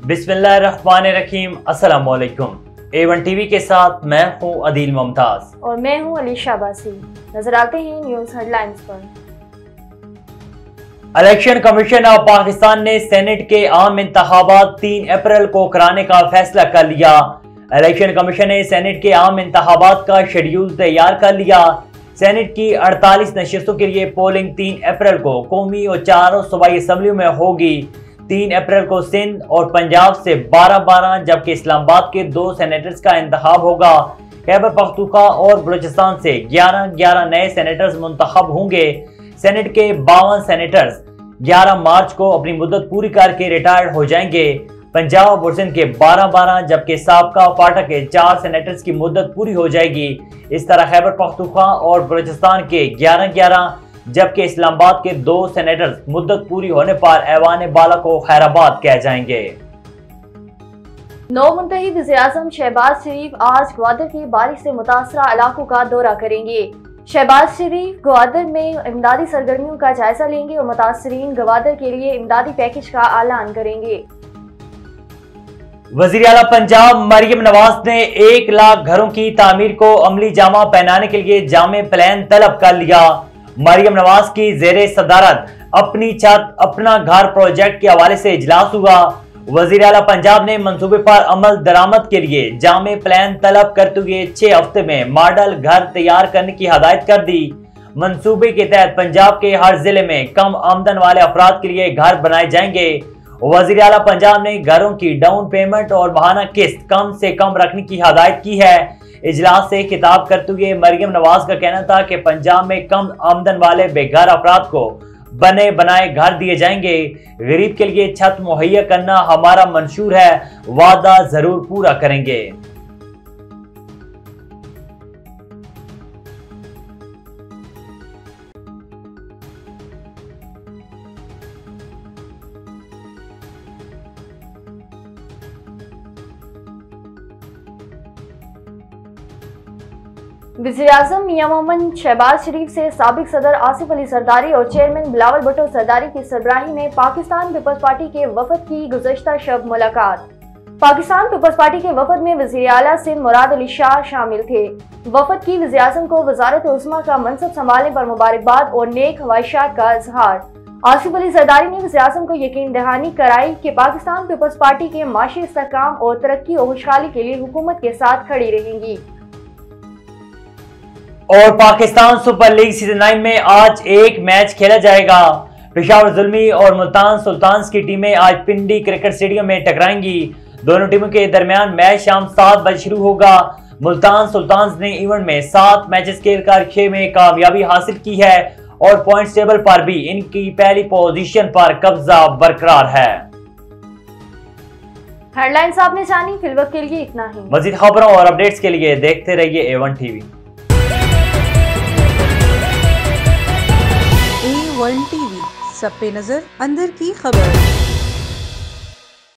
बिस्मिल्लाहिर्रहमानिर्रहीम। अस्सलाम वालेकुम। A1 टीवी के साथ मैं हूं अदील मुमताज और मैं हूं अलीशा बासी। नजर आते हैं न्यूज़ हेडलाइंस पर। इलेक्शन कमीशन ऑफ पाकिस्तान ने सेनेट के आम इंतखाबात 3 अप्रैल को कराने का फैसला कर लिया। इलेक्शन कमीशन ने सेनेट के आम इंतखाबात का शेड्यूल तैयार कर लिया। सेनेट की 48 नशिस्तों के लिए पोलिंग 3 अप्रैल को कौमी और 4 सूबाई असम्बलियों में होगी। 3 अप्रैल को सिंध और पंजाब से 12-12 जबकि इस्लामाबाद के 2 सेनेटर्स का इंतखाब होगा। खैबर पख्तूनख्वा और बलूचिस्तान से 11-11 नए सेनेटर्स मुंतखब होंगे। सेनेट के 52 सेनेटर्स 11 मार्च को अपनी मुद्दत पूरी करके रिटायर्ड हो जाएंगे। पंजाब और सिंध के 12-12 जबकि साबका फाटा के 4 सेनेटर्स की मुद्दत पूरी हो जाएगी। इस तरह खैबर पख्तूनख्वा और बलूचिस्तान के 11-11 जबकि इस्लामाबाद के 2 सेनेटर्स मुद्दत पूरी होने पर ऐवान बाला को खैराबाद कह जाएंगे। नौ मुंतखब वज़ीर-ए-आज़म शहबाज शरीफ आज ग्वादर के बारिश से मुतासरा इलाकों का दौरा करेंगे। शहबाज शरीफ ग्वादर में इमदादी सरगर्मियों का जायजा लेंगे और मुतासरीन ग्वादर के लिए इमदादी पैकेज का ऐलान करेंगे। वज़ीर आला पंजाब मरियम नवाज ने 1 लाख घरों की तामीर को अमली जामा पहनाने के लिए जामे प्लान तलब कर लिया। मरियम नवाज की जेरे सदारत अपनी छत अपना घर प्रोजेक्ट के हवाले से इजलास हुआ। वज़ीर आला पंजाब ने मंसूबे पर अमल दरामद के लिए जामे प्लान तलब करते हुए 6 हफ्ते में मॉडल घर तैयार करने की हदायत कर दी। मंसूबे के तहत पंजाब के हर जिले में कम आमदन वाले अफराद के लिए घर बनाए जाएंगे। वज़ीर आला पंजाब ने घरों की डाउन पेमेंट और माहाना किस्त कम से कम रखने की हदायत की है। इजलास से खिताब करते हुए मरियम नवाज का कहना था कि पंजाब में कम आमदन वाले बेघर अफराद को बने बनाए घर दिए जाएंगे। गरीब के लिए छत मुहैया करना हमारा मंशूर है, वादा जरूर पूरा करेंगे। वज़ीर-ए-आज़म मियां मोहम्मद शहबाज शरीफ से साबिक सदर आसिफ अली सरदारी और चेयरमैन बिलावल भुट्टो सरदारी की सरबराही में पाकिस्तान पीपल्स पार्टी के वफद की गुज़श्ता शब मुलाकात। पाकिस्तान पीपल्स पार्टी के वफद में वज़ीर आला सिंध मुराद अली शाह शामिल थे। वफद की वज़ीर-ए-आज़म को वज़ारत उस्मा का मनसब संभालने पर मुबारकबाद और नेक ख्वाहिशात का इजहार। आसिफ अली सरदारी ने वज़ीर-ए-आज़म को यकीन दहानी कराई कि पाकिस्तान पीपल्स पार्टी के माशी इस्तेहकाम और तरक्की और खुशहाली के लिए हुकूमत के साथ खड़ी रहेंगी। और पाकिस्तान सुपर लीग सीजन 9 में आज एक मैच खेला जाएगा। पेशावर जुल्मी और मुल्तान सुल्तान्स की टीमें आज पिंडी क्रिकेट स्टेडियम में टकराएंगी। दोनों टीमों के दरमियान मैच शाम 7 बजे शुरू होगा। मुल्तान सुल्तान्स ने इवेंट में 7 मैचेस खेलकर 6 में कामयाबी हासिल की है और पॉइंट्स टेबल पर भी इनकी पहली पोजीशन पर कब्जा बरकरार है। हेडलाइंस आपने जानी, फिलवक्त के लिए इतना ही। मजीद खबरों और अपडेट्स के लिए देखते रहिए A1 टीवी। A1 टीवी, सब पे नजर, अंदर की खबर।